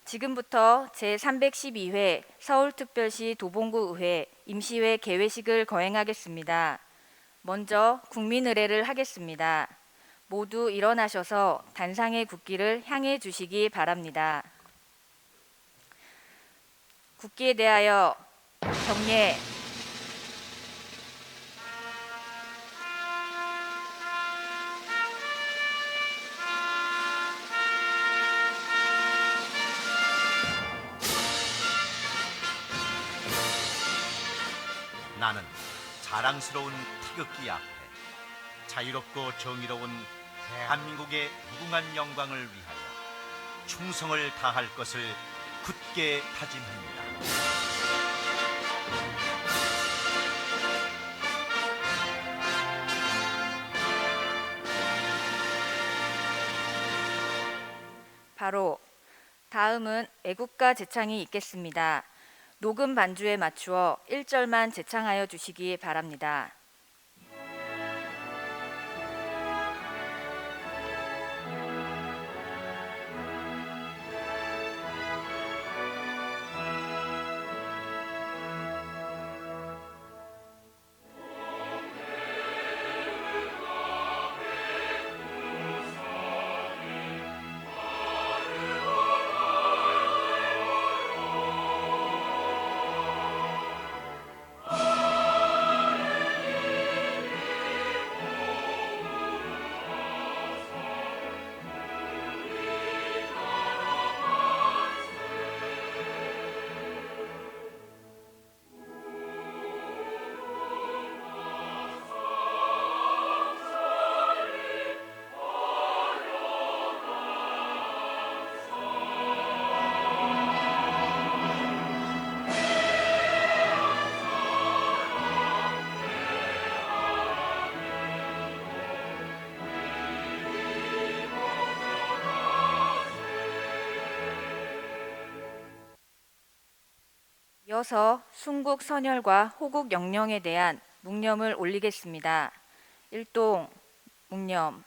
지금부터 제312회 서울특별시 도봉구의회 임시회 개회식을 거행하겠습니다. 먼저 국민의례를 하겠습니다. 모두 일어나셔서 단상의 국기를 향해 주시기 바랍니다. 국기에 대하여 경례. 나는 자랑스러운 태극기 앞에 자유롭고 정의로운 대한민국의 무궁한 영광을 위하여 충성을 다할 것을 굳게 다짐합니다. 바로 다음은 애국가 제창이 있겠습니다. 녹음 반주에 맞추어 1절만 제창하여 주시기 바랍니다. 이어서 순국 선열과 호국 영령에 대한 묵념을 올리겠습니다. 일동 묵념.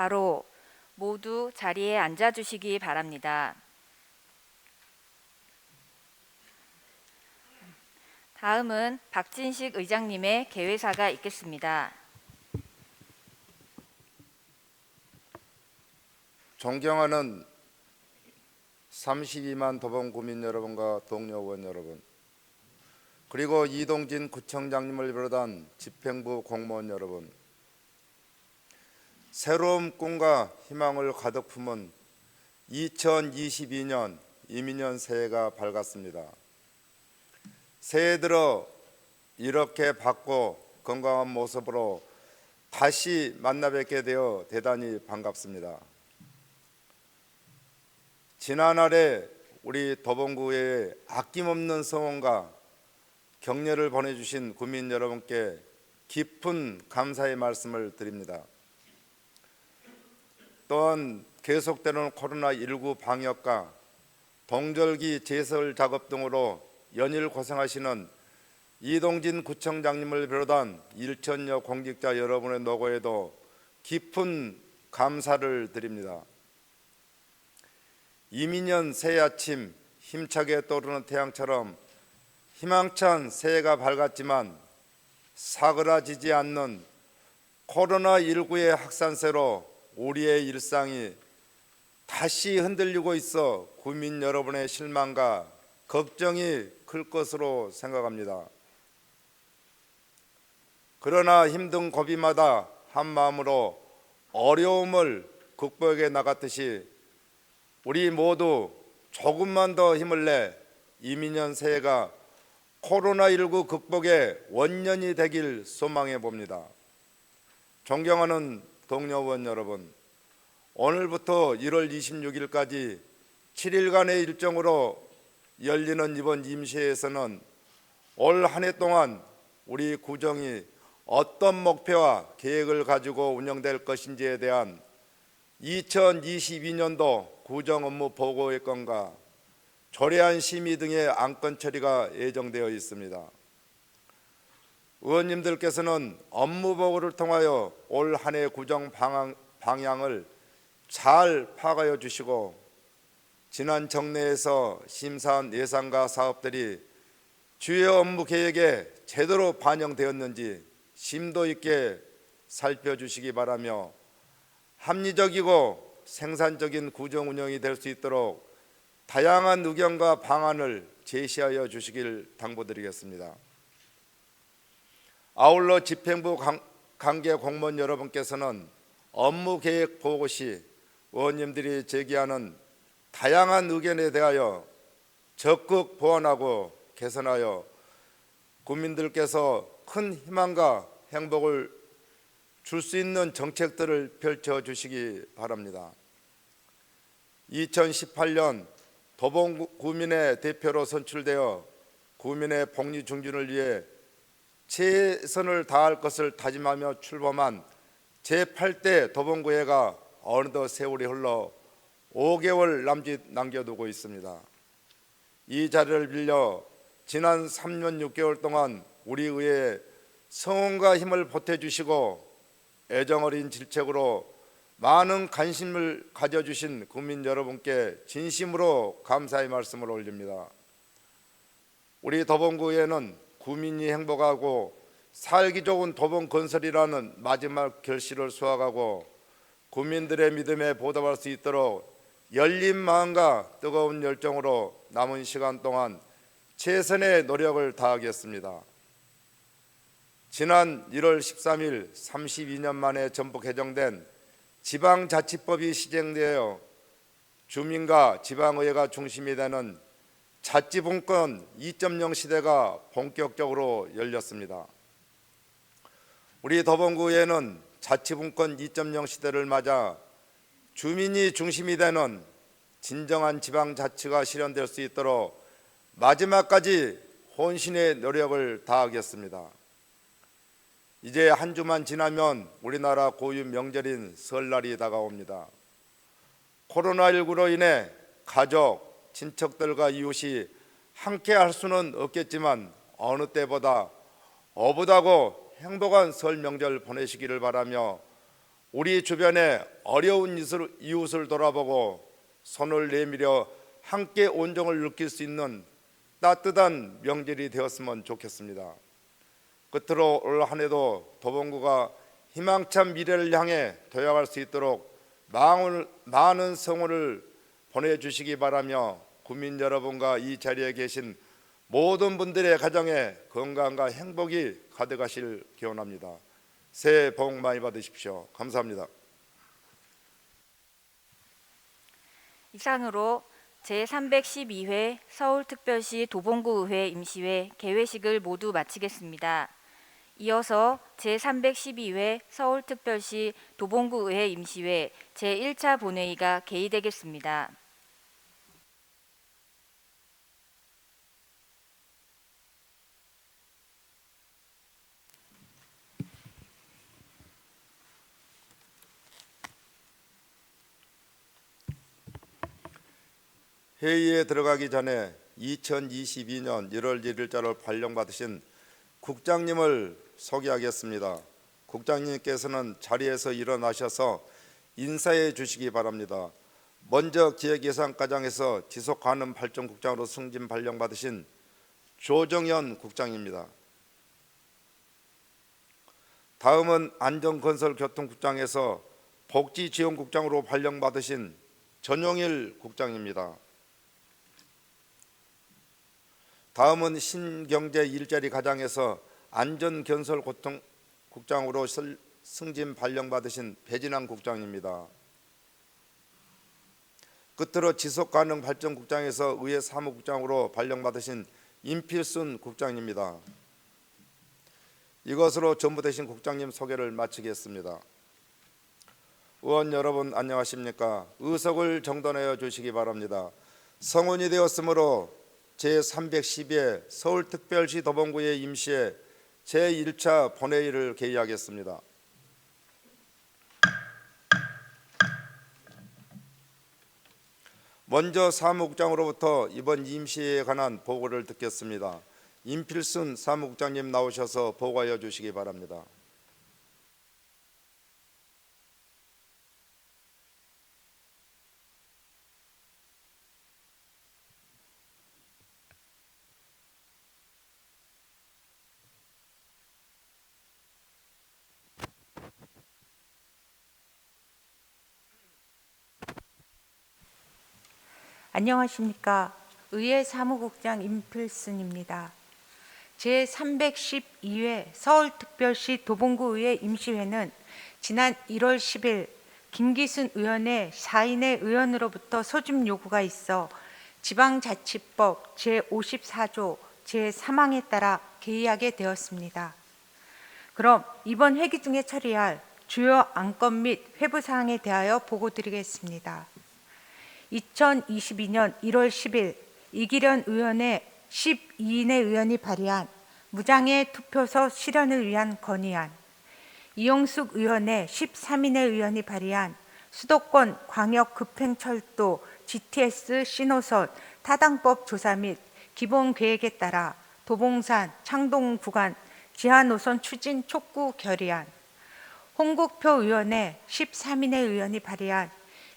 바로 모두 자리에 앉아 주시기 바랍니다. 다음은 박진식 의장님의 개회사가 있겠습니다. 존경하는 32만 도봉구민 여러분과 동료 의원 여러분, 그리고 이동진 구청장님을 비롯한 집행부 공무원 여러분, 새로운 꿈과 희망을 가득 품은 2022년 이민년 새해가 밝았습니다. 새해 들어 이렇게 밝고 건강한 모습으로 다시 만나 뵙게 되어 대단히 반갑습니다. 지난날에 우리 도봉구에 아낌없는 성원과 격려를 보내주신 구민 여러분께 깊은 감사의 말씀을 드립니다. 또한 계속되는 코로나19 방역과 동절기 제설 작업 등으로 연일 고생하시는 이동진 구청장님을 비롯한 일천여 공직자 여러분의 노고에도 깊은 감사를 드립니다. 이민년 새해 아침 힘차게 떠오르는 태양처럼 희망찬 새해가 밝았지만 사그라지지 않는 코로나19의 확산세로 우리의 일상이 다시 흔들리고 있어 국민 여러분의 실망과 걱정이 클 것으로 생각합니다. 그러나 힘든 고비마다 한 마음으로 어려움을 극복해 나갔듯이 우리 모두 조금만 더 힘을 내 이민년 새해가 코로나19 극복의 원년이 되길 소망해 봅니다. 존경하는 동료 의원 여러분, 오늘부터 1월 26일까지 7일간의 일정으로 열리는 이번 임시회에서는 올 한 해 동안 우리 구정이 어떤 목표와 계획을 가지고 운영될 것인지에 대한 2022년도 구정 업무 보고의 건과 조례안 심의 등의 안건 처리가 예정되어 있습니다. 의원님들께서는 업무 보고를 통하여 올 한 해 구정 방향을 잘 파악하여 주시고 지난 정례에서 심사한 예산과 사업들이 주요 업무 계획에 제대로 반영되었는지 심도 있게 살펴주시기 바라며 합리적이고 생산적인 구정 운영이 될 수 있도록 다양한 의견과 방안을 제시하여 주시길 당부드리겠습니다. 아울러 집행부 관계 공무원 여러분께서는 업무 계획 보고 시 의원님들이 제기하는 다양한 의견에 대하여 적극 보완하고 개선하여 국민들께서 큰 희망과 행복을 줄 수 있는 정책들을 펼쳐주시기 바랍니다. 2018년 도봉구민의 대표로 선출되어 구민의 복리 증진을 위해 최선을 다할 것을 다짐하며 출범한 제8대 도봉구회가 어느덧 세월이 흘러 5개월 남짓 남겨두고 있습니다. 이 자리를 빌려 지난 3년 6개월 동안 우리 의회에 성원과 힘을 보태주시고 애정어린 질책으로 많은 관심을 가져주신 국민 여러분께 진심으로 감사의 말씀을 올립니다. 우리 도봉구의회는 구민이 행복하고 살기 좋은 도봉 건설이라는 마지막 결실을 수확하고 국민들의 믿음에 보답할 수 있도록 열린 마음과 뜨거운 열정으로 남은 시간 동안 최선의 노력을 다하겠습니다. 지난 1월 13일 32년 만에 전부 개정된 지방자치법이 시행되어 주민과 지방의회가 중심이 되는 자치분권 2.0 시대가 본격적으로 열렸습니다. 우리 도봉구의회는 자치분권 2.0 시대를 맞아 주민이 중심이 되는 진정한 지방자치가 실현될 수 있도록 마지막까지 혼신의 노력을 다하겠습니다. 이제 한 주만 지나면 우리나라 고유 명절인 설날이 다가옵니다. 코로나19로 인해 가족, 친척들과 이웃이 함께 할 수는 없겠지만 어느 때보다 어붓하고 행복한 설 명절 보내시기를 바라며 우리 주변의 어려운 이웃을 돌아보고 손을 내밀어 함께 온정을 느낄 수 있는 따뜻한 명절이 되었으면 좋겠습니다. 끝으로 올 한 해도 도봉구가 희망찬 미래를 향해 도약할 수 있도록 많은 성원을 보내주시기 바라며 국민 여러분과 이 자리에 계신 모든 분들의 가정에 건강과 행복이 가득하실 기원합니다. 새해 복 많이 받으십시오. 감사합니다. 이상으로 제312회 서울특별시 도봉구의회 임시회 개회식을 모두 마치겠습니다. 이어서 제312회 서울특별시 도봉구의회 임시회 제1차 본회의가 개의되겠습니다. 회의에 들어가기 전에 2022년 1월 1일자로 발령받으신 국장님을 소개하겠습니다. 국장님께서는 자리에서 일어나셔서 인사해 주시기 바랍니다. 먼저 기획예산과장에서 지속가능 발전국장으로 승진 발령받으신 조정현 국장입니다. 다음은 안전건설교통국장에서 복지지원국장으로 발령받으신 전용일 국장입니다. 다음은 신경제일자리가장에서 안전건설국장으로 승진 발령받으신 배진환 국장입니다. 끝으로 지속가능발전국장에서 의회 사무국장으로 발령받으신 임필순 국장입니다. 이것으로 전부되신 국장님 소개를 마치겠습니다. 의원 여러분 안녕하십니까? 의석을 정돈하여 주시기 바랍니다. 성운이 되었으므로 제312회 서울특별시 도봉구의 임시회 제1차 본회의를 개의하겠습니다. 먼저 사무국장으로부터 이번 임시회에 관한 보고를 듣겠습니다. 임필순 사무국장님 나오셔서 보고하여 주시기 바랍니다. 안녕하십니까. 의회 사무국장 임필순입니다. 제312회 서울특별시 도봉구의회 임시회는 지난 1월 10일 김기순 의원의 4인의 의원으로부터 소집 요구가 있어 지방자치법 제54조 제3항에 따라 개의하게 되었습니다. 그럼 이번 회기 중에 처리할 주요 안건 및 회부사항에 대하여 보고드리겠습니다. 2022년 1월 10일 이기련 의원의 12인의 의원이 발의한 무장애 투표소 실현을 위한 건의안, 이용숙 의원의 13인의 의원이 발의한 수도권 광역급행철도 GTS 신호선 타당법 조사 및 기본계획에 따라 도봉산 창동 구간 지하노선 추진 촉구 결의안, 홍국표 의원의 13인의 의원이 발의한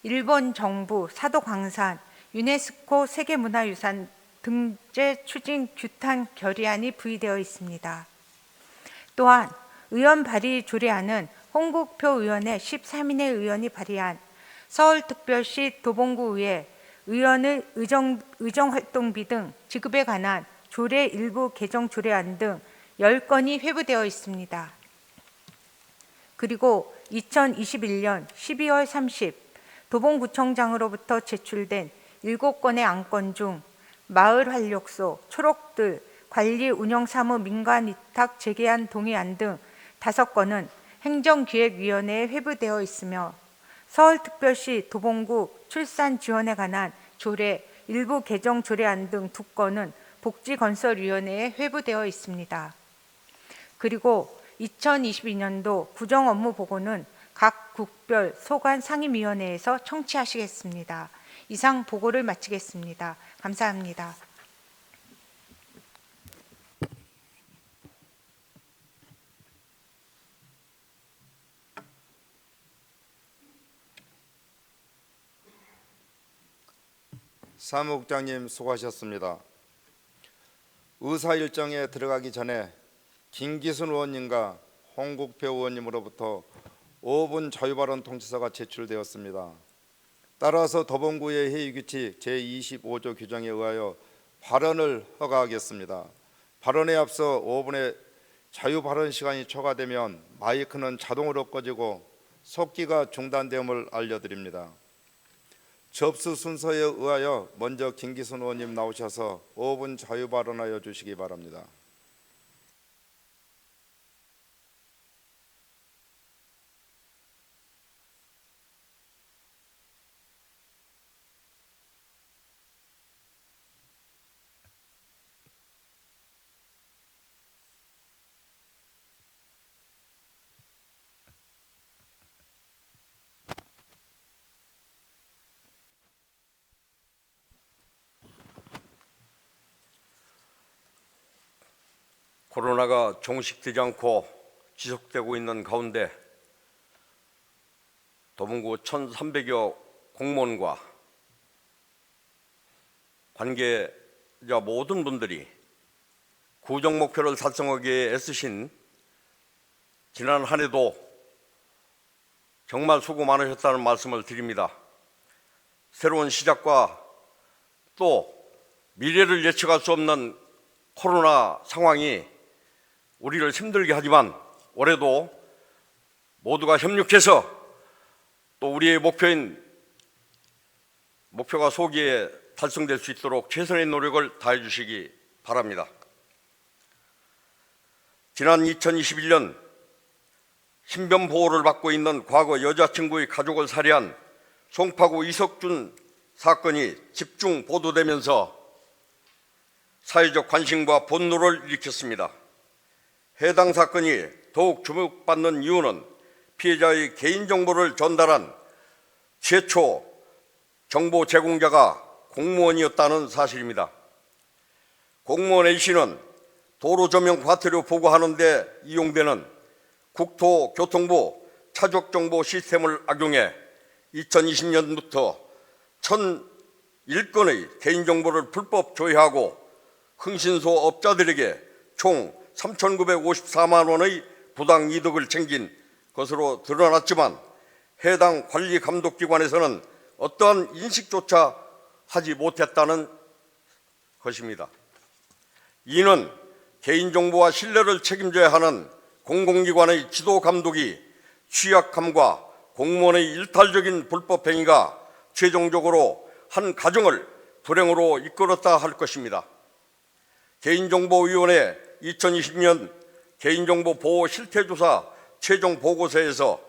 일본 정부 사도광산 유네스코 세계문화유산 등재 추진 규탄 결의안이 부의되어 있습니다. 또한 의원 발의 조례안은 홍국표 의원의 13인의 의원이 발의한 서울특별시 도봉구의회 의원의 의정활동비 등 지급에 관한 조례 일부 개정 조례안 등 10건이 회부되어 있습니다. 그리고 2021년 12월 30 도봉구청장으로부터 제출된 7건의 안건 중 마을활력소, 초록들, 관리운영사무 민간위탁 재개안 동의안 등 5건은 행정기획위원회에 회부되어 있으며 서울특별시 도봉구 출산 지원에 관한 조례, 일부 개정 조례안 등 2건은 복지건설위원회에 회부되어 있습니다. 그리고 2022년도 구정업무보고는 각 국별 소관 상임위원회에서 청취하시겠습니다. 이상 보고를 마치겠습니다. 감사합니다. 사무국장님 수고하셨습니다. 의사 일정에 들어가기 전에 김기순 의원님과 홍국표 의원님으로부터 5분 자유발언 통지서가 제출되었습니다. 따라서 도봉구의 회의규칙 제25조 규정에 의하여 발언을 허가하겠습니다. 발언에 앞서 5분의 자유발언 시간이 초과되면 마이크는 자동으로 꺼지고 속기가 중단됨을 알려드립니다. 접수 순서에 의하여 먼저 김기순 의원님 나오셔서 5분 자유발언하여 주시기 바랍니다. 코로나가 종식되지 않고 지속되고 있는 가운데 도봉구 1,300여 공무원과 관계자 모든 분들이 구정 목표를 달성하기에 애쓰신 지난 한 해도 정말 수고 많으셨다는 말씀을 드립니다. 새로운 시작과 또 미래를 예측할 수 없는 코로나 상황이 우리를 힘들게 하지만 올해도 모두가 협력해서 또 우리의 목표가 소기에 달성될 수 있도록 최선의 노력을 다해 주시기 바랍니다. 지난 2021년 신변 보호를 받고 있는 과거 여자친구의 가족을 살해한 송파구 이석준 사건이 집중 보도되면서 사회적 관심과 분노를 일으켰습니다. 해당 사건이 더욱 주목받는 이유는 피해자의 개인정보를 전달한 최초 정보 제공자가 공무원이었다는 사실입니다. 공무원 A씨는 도로 조명 과태료 보고하는 데 이용되는 국토교통부 차적정보 시스템을 악용해 2020년부터 1,001건의 개인정보를 불법 조회하고 흥신소 업자들에게 총 3,954만 원의 부당이득을 챙긴 것으로 드러났지만 해당 관리감독기관에서는 어떠한 인식조차 하지 못했다는 것입니다. 이는 개인정보와 신뢰를 책임져야 하는 공공기관의 지도감독이 취약함과 공무원의 일탈적인 불법행위가 최종적으로 한 가정을 불행으로 이끌었다 할 것입니다. 개인정보위원회 2020년 개인정보 보호 실태조사 최종 보고서에서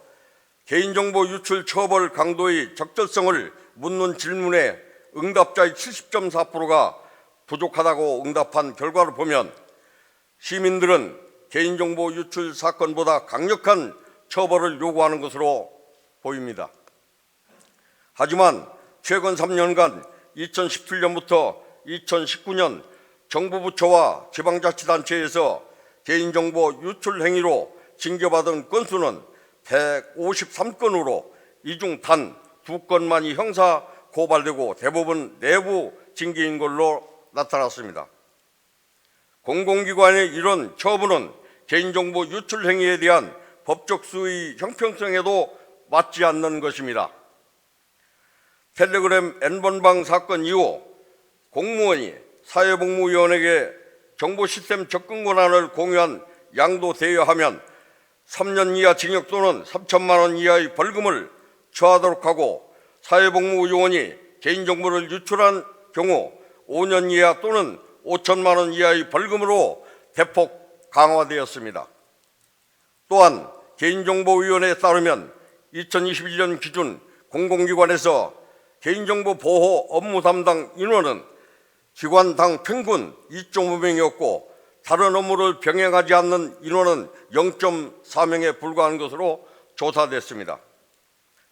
개인정보 유출 처벌 강도의 적절성을 묻는 질문에 응답자의 70.4%가 부족하다고 응답한 결과를 보면 시민들은 개인정보 유출 사건보다 강력한 처벌을 요구하는 것으로 보입니다. 하지만 최근 3년간 2017년부터 2019년 정부 부처와 지방자치단체에서 개인정보 유출 행위로 징계받은 건수는 153건으로 이 중 단 2건만이 형사 고발되고 대부분 내부 징계인 걸로 나타났습니다. 공공기관의 이런 처분은 개인정보 유출 행위에 대한 법적 수의 형평성에도 맞지 않는 것입니다. 텔레그램 N번방 사건 이후 공무원이 사회복무위원에게 정보 시스템 접근 권한을 공유한 양도 대여하면 3년 이하 징역 또는 3천만 원 이하의 벌금을 처하도록 하고 사회복무요원이 개인정보를 유출한 경우 5년 이하 또는 5천만 원 이하의 벌금으로 대폭 강화되었습니다. 또한 개인정보위원회에 따르면 2021년 기준 공공기관에서 개인정보 보호 업무 담당 인원은 기관당 평균 2.5명이었고 다른 업무를 병행하지 않는 인원은 0.4명에 불과한 것으로 조사됐습니다.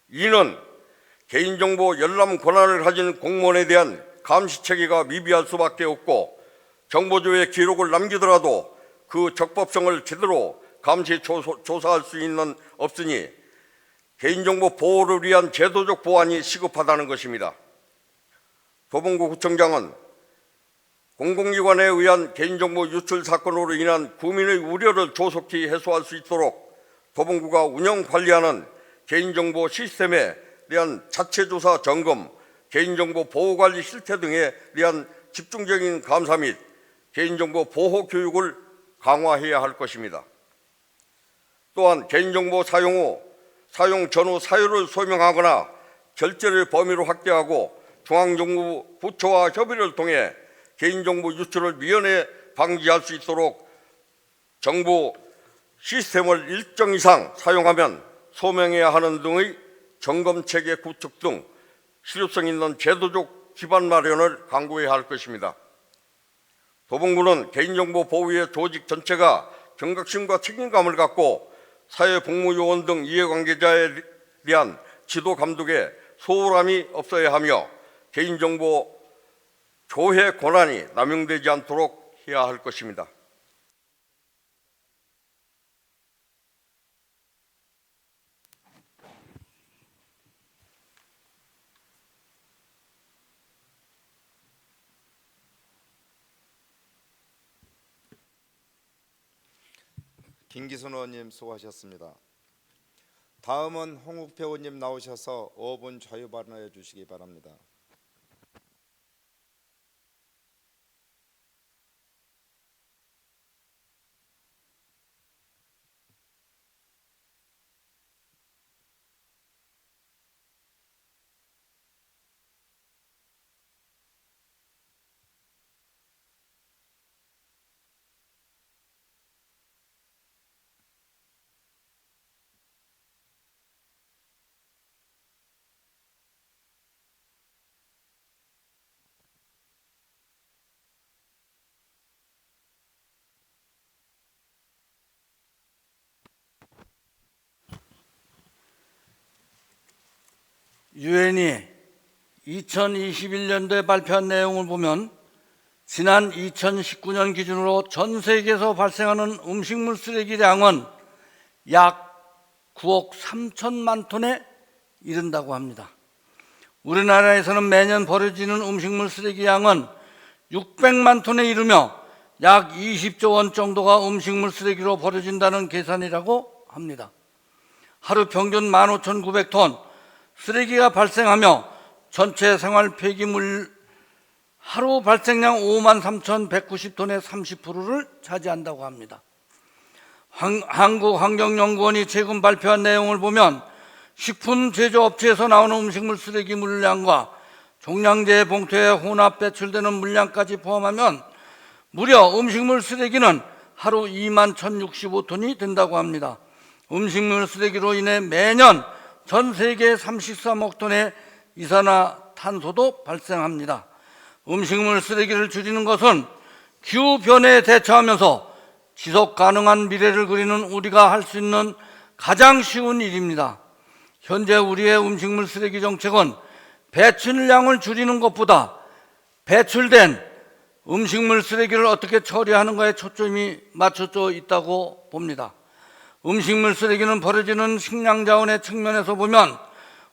이는 개인정보 열람 권한을 가진 공무원에 대한 감시 체계가 미비할 수밖에 없고 정보조회 기록을 남기더라도 그 적법성을 제대로 감시 조사할 수 없으니 개인정보 보호를 위한 제도적 보완이 시급하다는 것입니다. 도봉구 구청장은 공공기관에 의한 개인정보 유출 사건으로 인한 국민의 우려를 조속히 해소할 수 있도록 도봉구가 운영 관리하는 개인정보 시스템에 대한 자체조사 점검, 개인정보 보호관리 실태 등에 대한 집중적인 감사 및 개인정보 보호 교육을 강화해야 할 것입니다. 또한 개인정보 사용 후 사용 전후 사유를 소명하거나 결제를 범위로 확대하고 중앙정부 부처와 협의를 통해 개인정보 유출을 미연에 방지할 수 있도록 정부 시스템을 일정 이상 사용하면 소명해야 하는 등의 점검체계 구축 등 실효성 있는 제도적 기반 마련을 강구해야 할 것입니다. 도봉구는 개인정보 보호의 조직 전체가 경각심과 책임감을 갖고 사회복무요원 등 이해관계자에 대한 지도 감독에 소홀함이 없어야 하며 개인정보 조회 권한이 남용되지 않도록 해야 할 것입니다. 김기순 의원님 수고하셨습니다. 다음은 홍국표 의원님 나오셔서 5분 자유 발언해 주시기 바랍니다. 유엔이 2021년도에 발표한 내용을 보면 지난 2019년 기준으로 전 세계에서 발생하는 음식물 쓰레기량은 약 9억 3천만 톤에 이른다고 합니다. 우리나라에서는 매년 버려지는 음식물 쓰레기량은 600만 톤에 이르며 약 20조 원 정도가 음식물 쓰레기로 버려진다는 계산이라고 합니다. 하루 평균 15,900톤 쓰레기가 발생하며 전체 생활 폐기물 하루 발생량 53,190톤의 30%를 차지한다고 합니다. 한국환경연구원이 최근 발표한 내용을 보면 식품 제조업체에서 나오는 음식물 쓰레기 물량과 종량제 봉투에 혼합 배출되는 물량까지 포함하면 무려 음식물 쓰레기는 하루 21,065톤이 된다고 합니다. 음식물 쓰레기로 인해 매년 전 세계 33억 톤의 이산화탄소도 발생합니다. 음식물 쓰레기를 줄이는 것은 기후변화에 대처하면서 지속 가능한 미래를 그리는 우리가 할 수 있는 가장 쉬운 일입니다. 현재 우리의 음식물 쓰레기 정책은 배출량을 줄이는 것보다 배출된 음식물 쓰레기를 어떻게 처리하는가에 초점이 맞춰져 있다고 봅니다. 음식물 쓰레기는 버려지는 식량자원의 측면에서 보면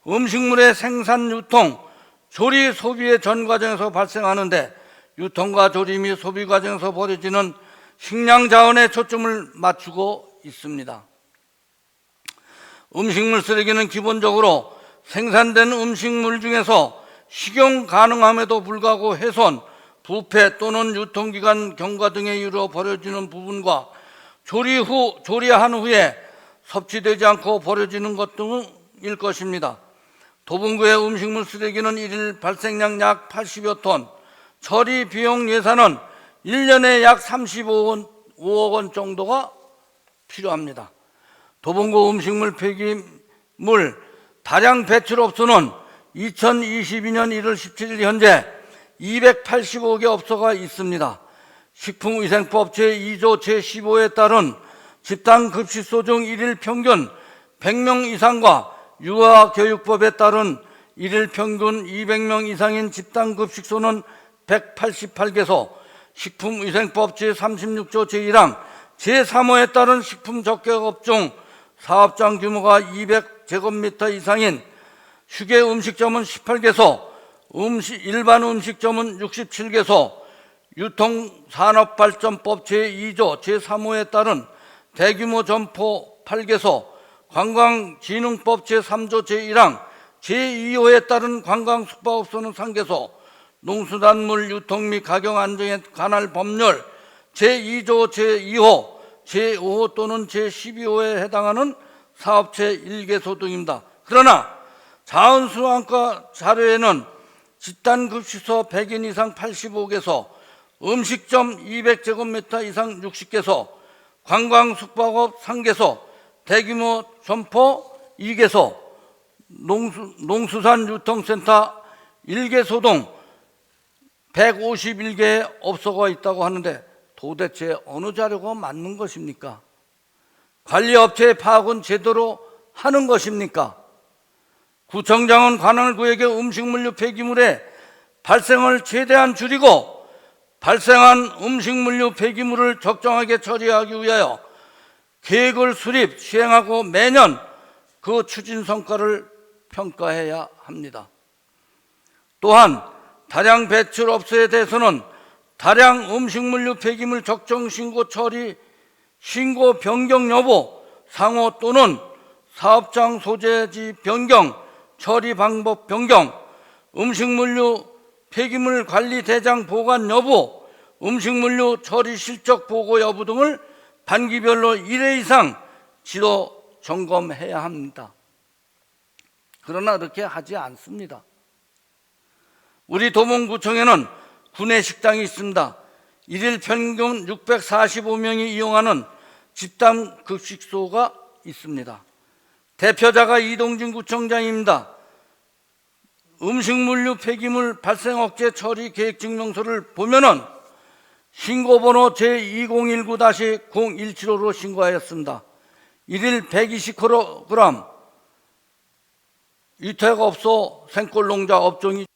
음식물의 생산, 유통, 조리, 소비의 전 과정에서 발생하는데 유통과 조리 및 소비 과정에서 버려지는 식량자원에 초점을 맞추고 있습니다. 음식물 쓰레기는 기본적으로 생산된 음식물 중에서 식용 가능함에도 불구하고 훼손, 부패 또는 유통기간 경과 등의 이유로 버려지는 부분과 조리한 후에 섭취되지 않고 버려지는 것 등일 것입니다. 도봉구의 음식물 쓰레기는 일일 발생량 약 80여 톤, 처리 비용 예산은 1년에 약 35억 원 정도가 필요합니다. 도봉구 음식물 폐기물 다량 배출업소는 2022년 1월 17일 현재 285개 업소가 있습니다. 식품위생법 제2조 제15호에 따른 집단급식소 중 일일 평균 100명 이상과 유아교육법에 따른 일일 평균 200명 이상인 집단급식소는 188개소, 식품위생법 제36조 제1항 제3호에 따른 식품적격업 중 사업장 규모가 200제곱미터 이상인 휴게 음식점은 18개소, 일반 음식점은 67개소, 유통산업발전법 제2조 제3호에 따른 대규모 점포 8개소, 관광진흥법 제3조 제1항 제2호에 따른 관광숙박업소는 3개소, 농수산물 유통 및 가격 안정에 관할 법률 제2조 제2호, 제5호 또는 제12호에 해당하는 사업체 1개소 등입니다. 그러나 자원순환과 자료에는 집단급식소 100인 이상 85개소, 음식점 200제곱미터 이상 60개소, 관광숙박업 3개소, 대규모 점포 2개소, 농수산유통센터 1개소 등 151개의 업소가 있다고 하는데 도대체 어느 자료가 맞는 것입니까? 관리업체의 파악은 제대로 하는 것입니까? 구청장은 관할 구역의 음식물류 폐기물의 발생을 최대한 줄이고 발생한 음식물류 폐기물을 적정하게 처리하기 위하여 계획을 수립, 시행하고 매년 그 추진 성과를 평가해야 합니다. 또한 다량 배출 업소에 대해서는 다량 음식물류 폐기물 적정 신고 처리 신고 변경 여부, 상호 또는 사업장 소재지 변경, 처리 방법 변경, 음식물류 폐기물 관리 대장 보관 여부, 음식물류 처리 실적 보고 여부 등을 반기별로 1회 이상 지도 점검해야 합니다. 그러나 그렇게 하지 않습니다. 우리 도봉구청에는 구내식당이 있습니다. 일일 평균 645명이 이용하는 집단 급식소가 있습니다. 대표자가 이동진 구청장입니다. 음식물류 폐기물 발생 억제 처리 계획 증명서를 보면은 신고번호 제2019-0175로 신고하였습니다. 일일 120kg 유택업소 생골농자 업종이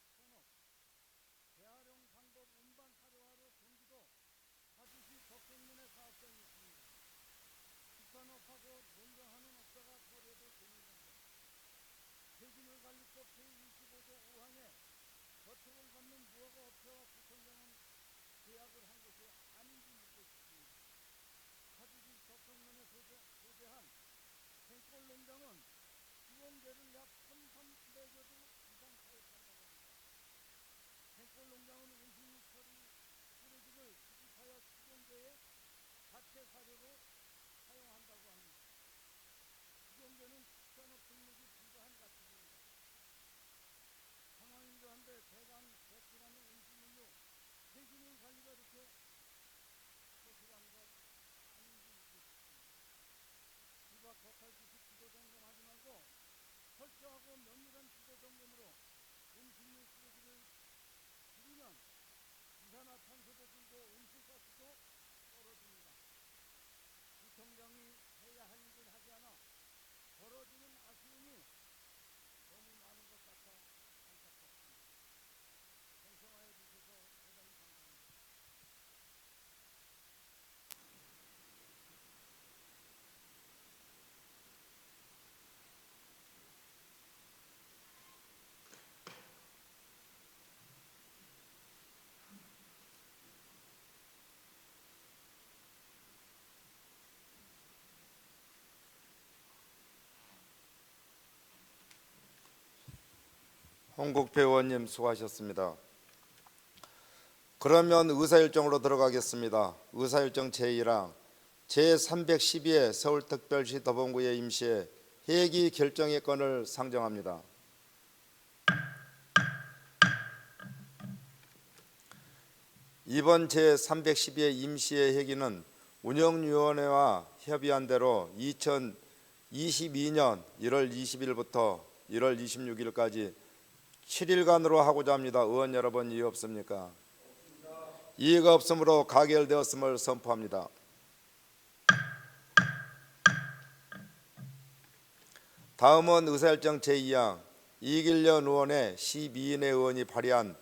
홍국표 의원님 수고하셨습니다. 그러면 의사일정으로 들어가겠습니다. 의사일정 제1항 제312회 서울특별시 도봉구의 임시회 회기 결정의 건을 상정합니다. 이번 제312회 임시회 회기는 운영위원회와 협의한 대로 2022년 1월 20일부터 1월 26일까지 7일간으로 하고자 합니다. 의원 여러분, 이의 없습니까? 이의가 없으므로 가결되었음을 선포합니다. 다음은 의사일정 제2항 이길련 의원의 12인의 의원이 발의한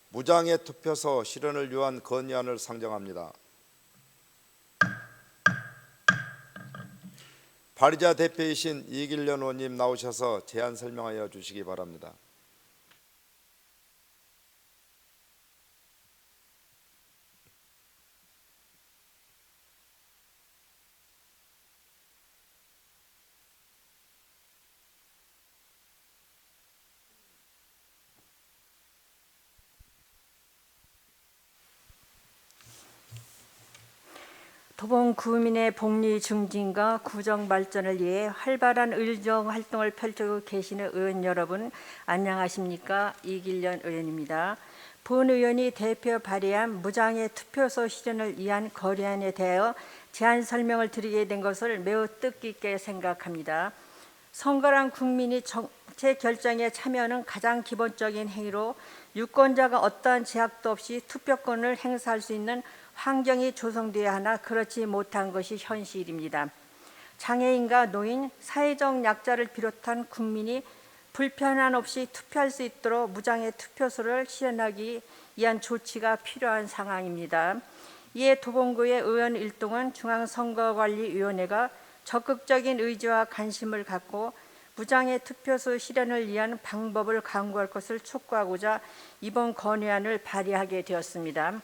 무장애 투표소 실현을 위한 건의안을 상정합니다. 발의자 대표이신 이길련 의원님 나오셔서 제안 설명하여 주시기 바랍니다. 도봉 구민의 복리 증진과 구정 발전을 위해 활발한 의정 활동을 펼치고 계시는 의원 여러분, 안녕하십니까? 이길련 의원입니다. 본 의원이 대표 발의한 무장애 투표소 실현을 위한 건의안에 대하여 제안 설명을 드리게 된 것을 매우 뜻깊게 생각합니다. 선거란 국민이 정책 결정에 참여하는 가장 기본적인 행위로 유권자가 어떠한 제약도 없이 투표권을 행사할 수 있는 환경이 조성되어야 하나 그렇지 못한 것이 현실입니다. 장애인과 노인, 사회적 약자를 비롯한 국민이 불편함 없이 투표할 수 있도록 무장애 투표소를 실현하기 위한 조치가 필요한 상황입니다. 이에 도봉구의 의원 일동은 중앙선거관리위원회가 적극적인 의지와 관심을 갖고 무장애 투표소 실현을 위한 방법을 강구할 것을 촉구하고자 이번 건의안을 발의하게 되었습니다.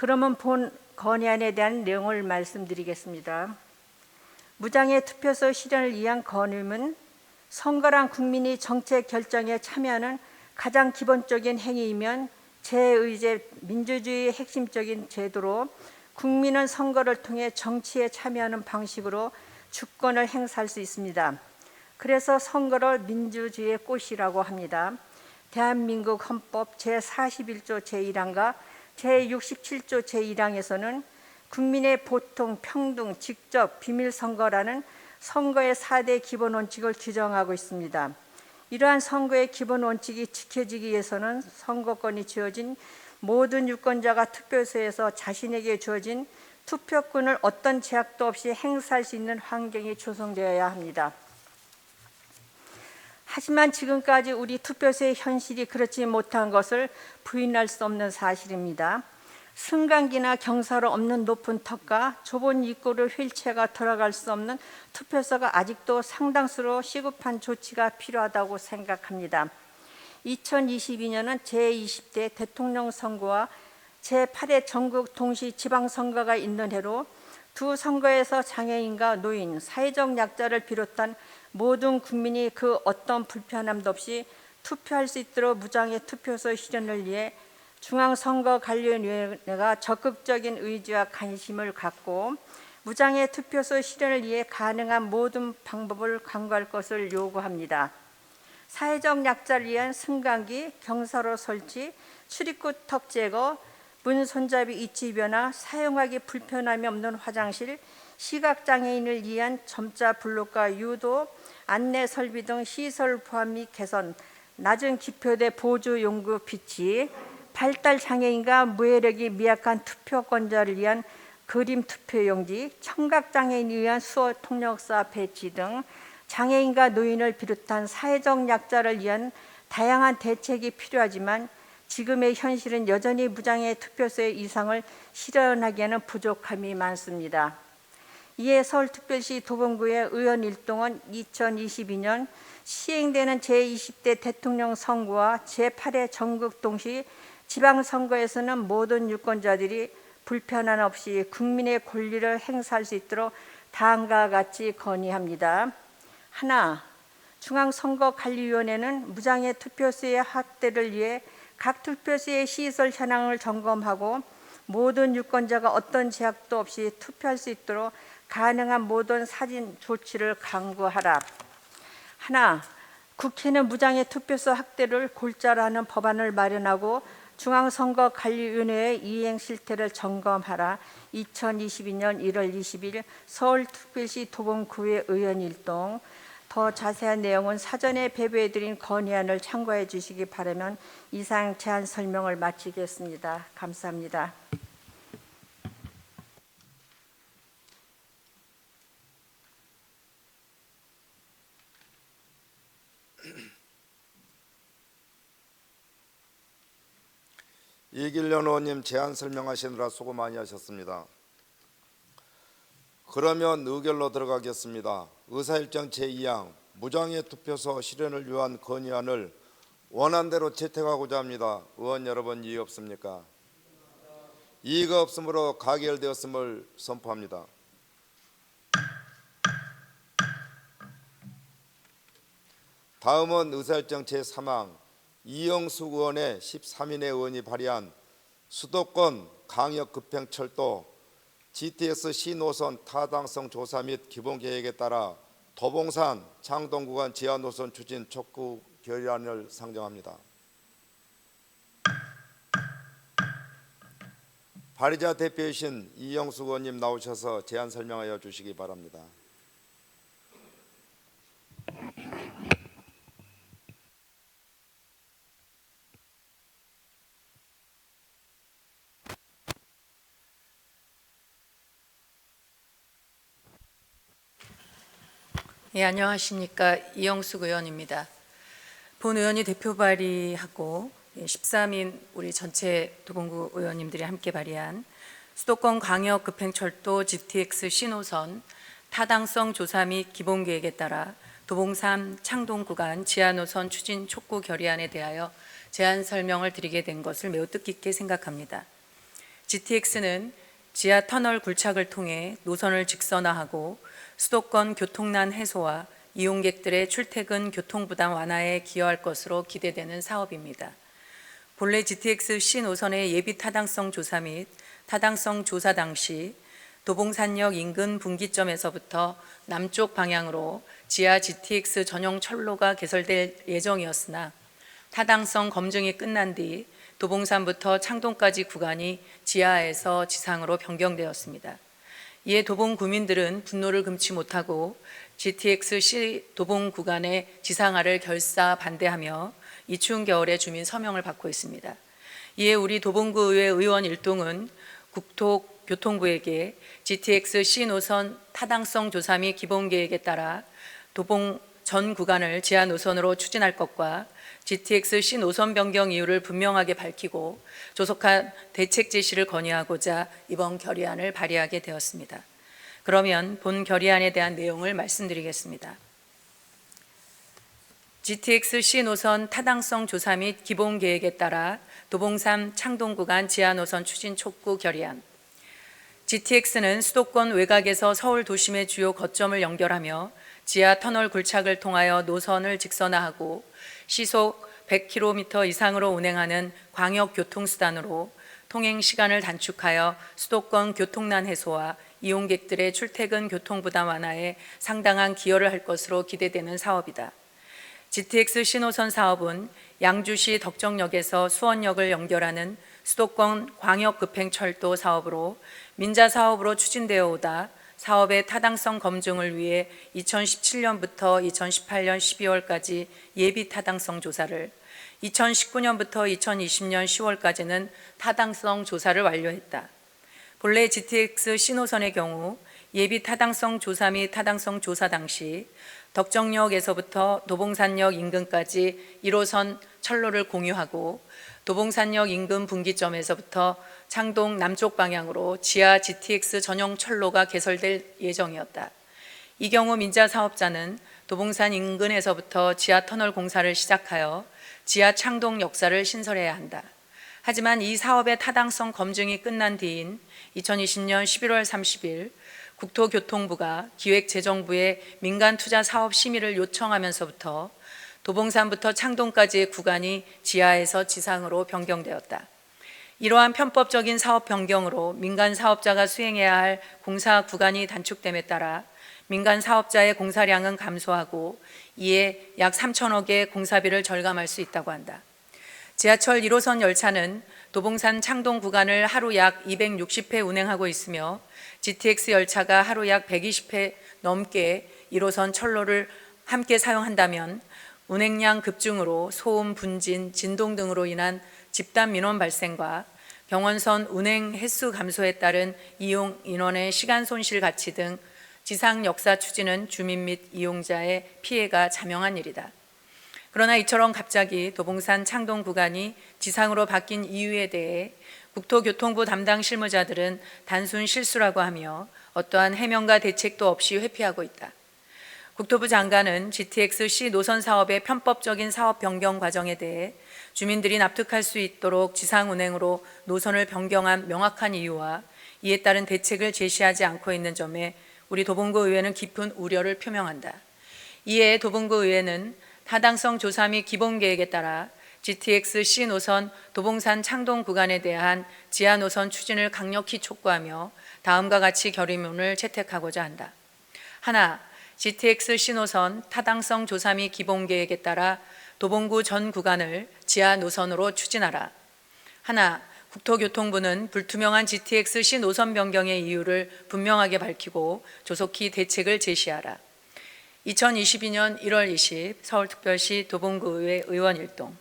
그러면 본 건의안에 대한 내용을 말씀드리겠습니다. 무장애 투표소 실현을 위한 건의문, 선거란 국민이 정책 결정에 참여하는 가장 기본적인 행위이면 제의제 민주주의의 핵심적인 제도로 국민은 선거를 통해 정치에 참여하는 방식으로 주권을 행사할 수 있습니다. 그래서 선거를 민주주의의 꽃이라고 합니다. 대한민국 헌법 제41조 제1항과 제67조 제1항에서는 국민의 보통, 평등, 직접, 비밀선거라는 선거의 4대 기본 원칙을 규정하고 있습니다. 이러한 선거의 기본 원칙이 지켜지기 위해서는 선거권이 주어진 모든 유권자가 투표소에서 자신에게 주어진 투표권을 어떤 제약도 없이 행사할 수 있는 환경이 조성되어야 합니다. 하지만 지금까지 우리 투표소의 현실이 그렇지 못한 것을 부인할 수 없는 사실입니다. 승강기나 경사로 없는 높은 턱과 좁은 입구를 휠체어가 들어갈 수 없는 투표소가 아직도 상당수로 시급한 조치가 필요하다고 생각합니다. 2022년은 제20대 대통령 선거와 제8회 전국 동시 지방선거가 있는 해로 두 선거에서 장애인과 노인, 사회적 약자를 비롯한 모든 국민이 그 어떤 불편함도 없이 투표할 수 있도록 무장애 투표소 실현을 위해 중앙선거관리위원회가 적극적인 의지와 관심을 갖고 무장애 투표소 실현을 위해 가능한 모든 방법을 강구할 것을 요구합니다. 사회적 약자를 위한 승강기, 경사로 설치, 출입구 턱 제거, 문 손잡이 위치 변화, 사용하기 불편함이 없는 화장실, 시각장애인을 위한 점자 블록과 유도, 안내 설비 등 시설 보완 및 개선, 낮은 기표대 보조 용구 비치, 발달 장애인과 무해력이 미약한 투표권자를 위한 그림 투표용지, 청각 장애인을 위한 수어 통역사 배치 등 장애인과 노인을 비롯한 사회적 약자를 위한 다양한 대책이 필요하지만 지금의 현실은 여전히 무장애 투표소의 이상을 실현하기에는 부족함이 많습니다. 이에 서울특별시 도봉구의 의원 일동은 2022년 시행되는 제20대 대통령 선거와 제8회 전국 동시 지방선거에서는 모든 유권자들이 불편함 없이 국민의 권리를 행사할 수 있도록 다음과 같이 건의합니다. 하나, 중앙선거관리위원회는 무장애 투표소의 확대를 위해 각 투표소의 시설 현황을 점검하고 모든 유권자가 어떤 제약도 없이 투표할 수 있도록 가능한 모든 사진 조치를 강구하라. 하나, 국회는 무장애 투표소 확대를 골자로 하는 법안을 마련하고 중앙선거관리위원회의 이행 실태를 점검하라. 2022년 1월 20일 서울특별시 도봉구의 의원 일동. 더 자세한 내용은 사전에 배부해드린 건의안을 참고해 주시기 바라면 이상 제안 설명을 마치겠습니다. 감사합니다. 이길련 의원님 제안 설명하시느라 수고 많이 하셨습니다. 그러면 의결로 들어가겠습니다. 의사일정 제2항 무장애 투표소 실현을 위한 건의안을 원안대로 채택하고자 합니다. 의원 여러분 이의 없습니까? 이의가 없으므로 가결되었음을 선포합니다. 다음은 의사일정 제3항 이영숙 의원의 13인의 의원이 발의한 수도권 강역급행철도 GTX 신노선 타당성 조사 및 기본계획에 따라 도봉산 창동구간 지하노선 추진 촉구 결의안을 상정합니다. 발의자 대표이신 이영숙 의원님 나오셔서 제안 설명하여 주시기 바랍니다. 예, 안녕하십니까. 이영숙 의원입니다. 본 의원이 대표 발의하고 13인 우리 전체 도봉구 의원님들이 함께 발의한 수도권 광역급행철도 GTX 신호선 타당성 조사 및 기본계획에 따라 도봉산 창동 구간 지하노선 추진 촉구 결의안에 대하여 제안 설명을 드리게 된 것을 매우 뜻깊게 생각합니다. GTX는 지하 터널 굴착을 통해 노선을 직선화하고 수도권 교통난 해소와 이용객들의 출퇴근 교통부담 완화에 기여할 것으로 기대되는 사업입니다. 본래 GTX-C 노선의 예비 타당성 조사 및 타당성 조사 당시 도봉산역 인근 분기점에서부터 남쪽 방향으로 지하 GTX 전용 철로가 개설될 예정이었으나 타당성 검증이 끝난 뒤 도봉산부터 창동까지 구간이 지하에서 지상으로 변경되었습니다. 이에 도봉 구민들은 분노를 금치 못하고 GTX-C 도봉 구간의 지상화를 결사 반대하며 이 추운 겨울에 주민 서명을 받고 있습니다. 이에 우리 도봉구의회 의원 일동은 국토교통부에게 GTX-C 노선 타당성 조사 및 기본계획에 따라 도봉 전 구간을 지하 노선으로 추진할 것과 GTX-C 노선 변경 이유를 분명하게 밝히고 조속한 대책 제시를 건의하고자 이번 결의안을 발의하게 되었습니다. 그러면 본 결의안에 대한 내용을 말씀드리겠습니다. GTX-C 노선 타당성 조사 및 기본 계획에 따라 도봉산 창동 구간 지하 노선 추진 촉구 결의안. GTX는 수도권 외곽에서 서울 도심의 주요 거점을 연결하며 지하 터널 굴착을 통하여 노선을 직선화하고 시속 100km 이상으로 운행하는 광역 교통수단으로 통행 시간을 단축하여 수도권 교통난 해소와 이용객들의 출퇴근 교통부담 완화에 상당한 기여를 할 것으로 기대되는 사업이다. GTX 신호선 사업은 양주시 덕정역에서 수원역을 연결하는 수도권 광역급행철도 사업으로 민자 사업으로 추진되어 오다 사업의 타당성 검증을 위해 2017년부터 2018년 12월까지 예비 타당성 조사를, 2019년부터 2020년 10월까지는 타당성 조사를 완료했다. 본래 GTX 신호선의 경우 예비 타당성 조사 및 타당성 조사 당시 덕정역에서부터 도봉산역 인근까지 1호선 철로를 공유하고 도봉산역 인근 분기점에서부터 창동 남쪽 방향으로 지하 GTX 전용 철로가 개설될 예정이었다. 이 경우 민자 사업자는 도봉산 인근에서부터 지하 터널 공사를 시작하여 지하 창동 역사를 신설해야 한다. 하지만 이 사업의 타당성 검증이 끝난 뒤인 2020년 11월 30일 국토교통부가 기획재정부에 민간투자 사업 심의를 요청하면서부터 도봉산부터 창동까지의 구간이 지하에서 지상으로 변경되었다. 이러한 편법적인 사업 변경으로 민간 사업자가 수행해야 할 공사 구간이 단축됨에 따라 민간 사업자의 공사량은 감소하고 이에 약 3천억의 공사비를 절감할 수 있다고 한다. 지하철 1호선 열차는 도봉산 창동 구간을 하루 약 260회 운행하고 있으며 GTX 열차가 하루 약 120회 넘게 1호선 철로를 함께 사용한다면 운행량 급증으로 소음, 분진, 진동 등으로 인한 집단 민원 발생과 경원선 운행 횟수 감소에 따른 이용 인원의 시간 손실 가치 등 지상 역사 추진은 주민 및 이용자의 피해가 자명한 일이다. 그러나 이처럼 갑자기 도봉산 창동 구간이 지상으로 바뀐 이유에 대해 국토교통부 담당 실무자들은 단순 실수라고 하며 어떠한 해명과 대책도 없이 회피하고 있다. 국토부 장관은 GTX-C 노선 사업의 편법적인 사업 변경 과정에 대해 주민들이 납득할 수 있도록 지상 운행으로 노선을 변경한 명확한 이유와 이에 따른 대책을 제시하지 않고 있는 점에 우리 도봉구 의회는 깊은 우려를 표명한다. 이에 도봉구 의회는 타당성 조사 및 기본 계획에 따라 GTX-C 노선 도봉산 창동 구간에 대한 지하 노선 추진을 강력히 촉구하며 다음과 같이 결의문을 채택하고자 한다. 하나, GTX-C 노선 타당성 조사 및 기본 계획에 따라 도봉구 전 구간을 지하 노선으로 추진하라. 하나, 국토교통부는 불투명한 GTX-C 노선 변경의 이유를 분명하게 밝히고 조속히 대책을 제시하라. 2022년 1월 20 서울특별시 도봉구의회 의원 일동.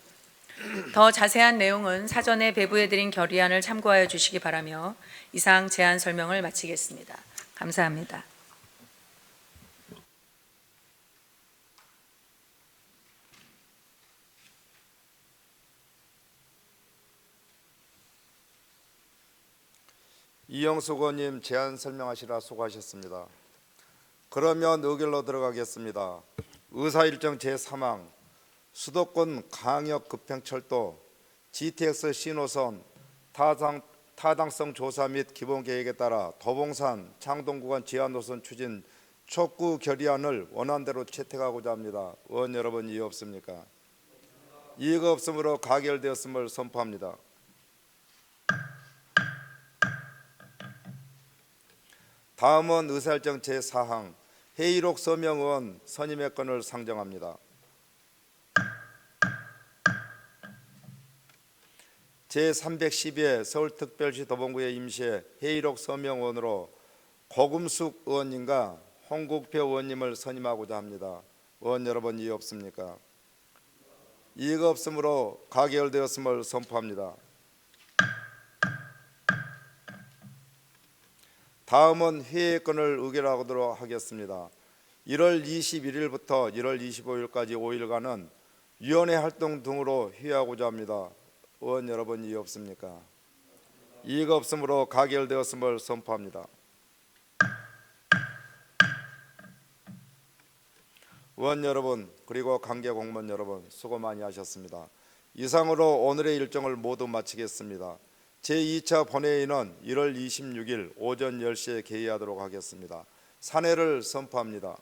더 자세한 내용은 사전에 배부해드린 결의안을 참고하여 주시기 바라며 이상 제안 설명을 마치겠습니다. 감사합니다. 이영숙 의원님 제안 설명하시라 수고하셨습니다. 그러면 의결로 들어가겠습니다. 의사일정 제3항 수도권 광역급행철도 GTX 신호선 타당성 조사 및 기본 계획에 따라 도봉산 창동구간 지하 노선 추진 촉구 결의안을 원안대로 채택하고자 합니다. 의원 여러분, 이의 없습니까? 이의가 없으므로 가결되었음을 선포합니다. 다음은 의사일정 제4항 회의록 서명 의원 선임의 건을 상정합니다. 제312회 서울특별시 도봉구의 임시회 회의록 서명 의원으로 고금숙 의원님과 홍국표 의원님을 선임하고자 합니다. 의원 여러분, 이의 없습니까? 이의가 없으므로 가결되었음을 선포합니다. 다음은 회의 건을 의결하도록 하겠습니다. 1월 21일부터 1월 25일까지 5일간은 위원회 활동 등으로 회의하고자 합니다. 의원 여러분, 이의 없습니까? 이의가 없으므로 가결되었음을 선포합니다. 의원 여러분, 그리고 관계 공무원 여러분, 수고 많이 하셨습니다. 이상으로 오늘의 일정을 모두 마치겠습니다. 제2차 본회의는 1월 26일 오전 10시에 개의하도록 하겠습니다. 산회를 선포합니다.